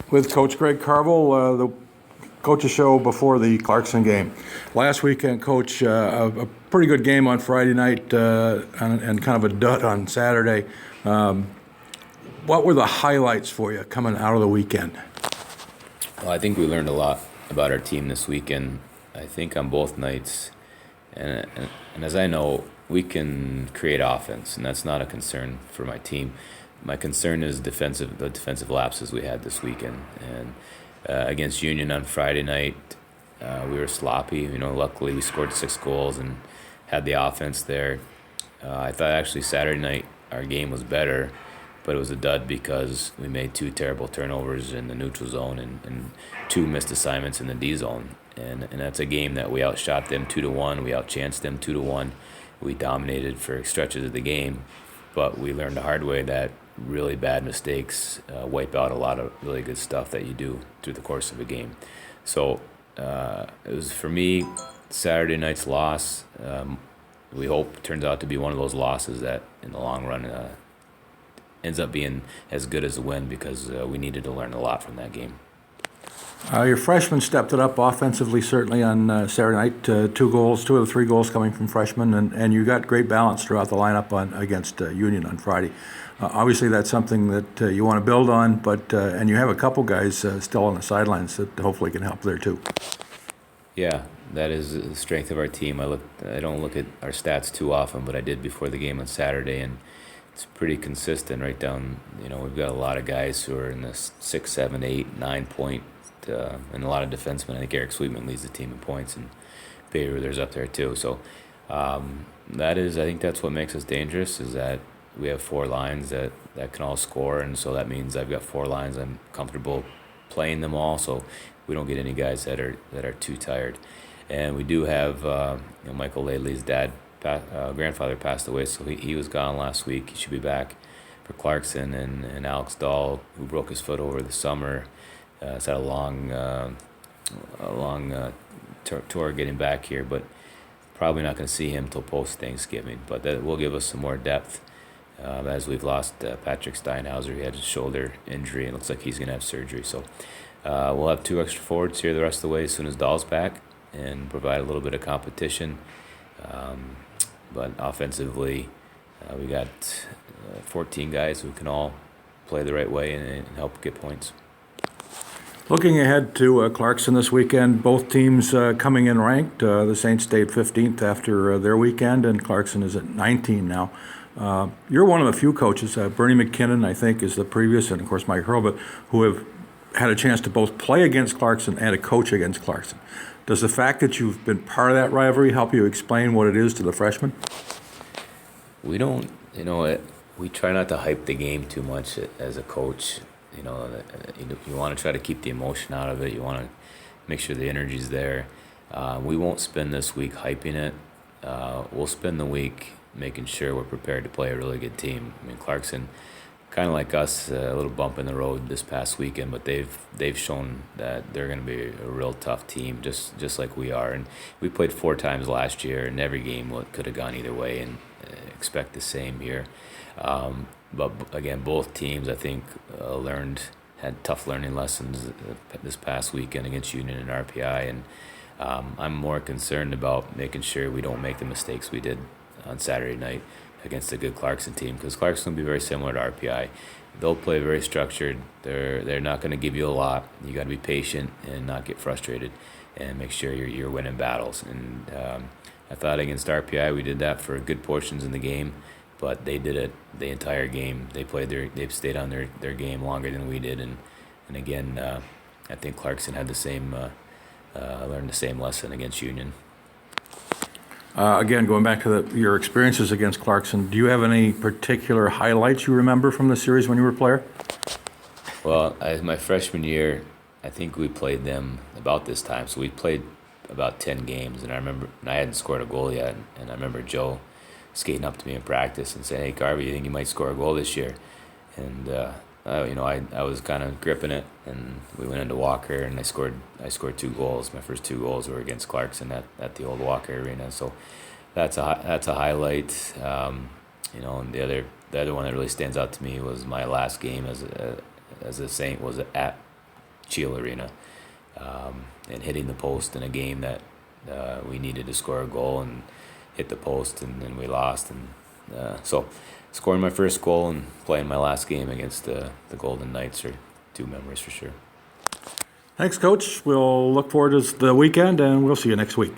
with Coach Greg Carvel, the coach's show before the Clarkson game. Last weekend, Coach, a pretty good game on Friday night and kind of a dud on Saturday. What were the highlights for you coming out of the weekend? Well, I think we learned a lot about our team this weekend. I think on both nights, and as I know, we can create offense, and that's not a concern for my team. My concern is the defensive lapses we had this weekend. And against Union on Friday night, we were sloppy. Luckily we scored 6 goals and had the offense there. I thought actually Saturday night our game was better, but it was a dud because we made 2 terrible turnovers in the neutral zone and 2 missed assignments in the D zone. And that's a game that we outshot them 2-1. We outchanced them 2-1. We dominated for stretches of the game, but we learned the hard way that really bad mistakes wipe out a lot of really good stuff that you do through the course of a game. So it was, for me, Saturday night's loss. We hope turns out to be one of those losses that in the long run ends up being as good as a win, because we needed to learn a lot from that game. Your freshmen stepped it up offensively, certainly on Saturday night. 2 goals, 2 of the 3 goals coming from freshmen, and you got great balance throughout the lineup against Union on Friday. Obviously, that's something that you want to build on, but and you have a couple guys still on the sidelines that hopefully can help there too. Yeah, that is the strength of our team. I don't look at our stats too often, but I did before the game on Saturday, and it's pretty consistent right down. We've got a lot of guys who are in the 6, 7, 8, 9 point, and a lot of defensemen. I think Eric Sweetman leads the team in points, and Bayreuther's up there too. So I think that's what makes us dangerous, is that we have 4 lines that can all score, and so that means I've got 4 lines. I'm comfortable playing them all, so we don't get any guys that are too tired. And we do have Michael Laidley's grandfather passed away, so he was gone last week. He should be back for Clarkson, and Alex Dahl, who broke his foot over the summer, has had a long tour getting back here, but probably not going to see him till post Thanksgiving. But that will give us some more depth. As we've lost Patrick Steinhauser. He had a shoulder injury, and it looks like he's going to have surgery. So we'll have 2 extra forwards here the rest of the way as soon as Dahl's back, and provide a little bit of competition. But offensively, we got 14 guys who can all play the right way and help get points. Looking ahead to Clarkson this weekend, both teams coming in ranked. The Saints stayed 15th after their weekend, and Clarkson is at 19 now. You're one of the few coaches, Bernie McKinnon, I think, is the previous, and of course Mike Hurlbut, who have had a chance to both play against Clarkson and to coach against Clarkson. Does the fact that you've been part of that rivalry help you explain what it is to the freshmen? We don't, we try not to hype the game too much as a coach. You want to try to keep the emotion out of it. You want to make sure the energy's there. We won't spend this week hyping it. We'll spend the week making sure we're prepared to play a really good team. I mean, Clarkson, kind of like us, a little bump in the road this past weekend, but they've shown that they're going to be a real tough team, just like we are. And we played 4 times last year, and every game could have gone either way, and expect the same here. But again, both teams, I think, had tough learning lessons this past weekend against Union and RPI, and I'm more concerned about making sure we don't make the mistakes we did on Saturday night against a good Clarkson team, because Clarkson will be very similar to RPI. They'll play very structured. They're not going to give you a lot. You got to be patient and not get frustrated, and make sure you're winning battles. And I thought against RPI we did that for good portions in the game, but they did it the entire game. They've stayed on their game longer than we did, and again, I think Clarkson had learned the same lesson against Union. Again, going back to your experiences against Clarkson, do you have any particular highlights you remember from the series when you were a player? Well, my freshman year, I think we played them about this time. So we played about 10 games, and I hadn't scored a goal yet. And I remember Joe skating up to me in practice and saying, "Hey, Carvel, you think you might score a goal this year?" And I was kind of gripping it, and we went into Walker, and I scored 2 goals. My first 2 goals were against Clarkson at the old Walker Arena. So that's a highlight. And the other one that really stands out to me was my last game as the Saint was at Cheel Arena, and hitting the post in a game that we needed to score a goal and hit the post, and then we lost. And so scoring my first goal and playing my last game against the Golden Knights are two memories for sure. Thanks, Coach. We'll look forward to the weekend, and we'll see you next week.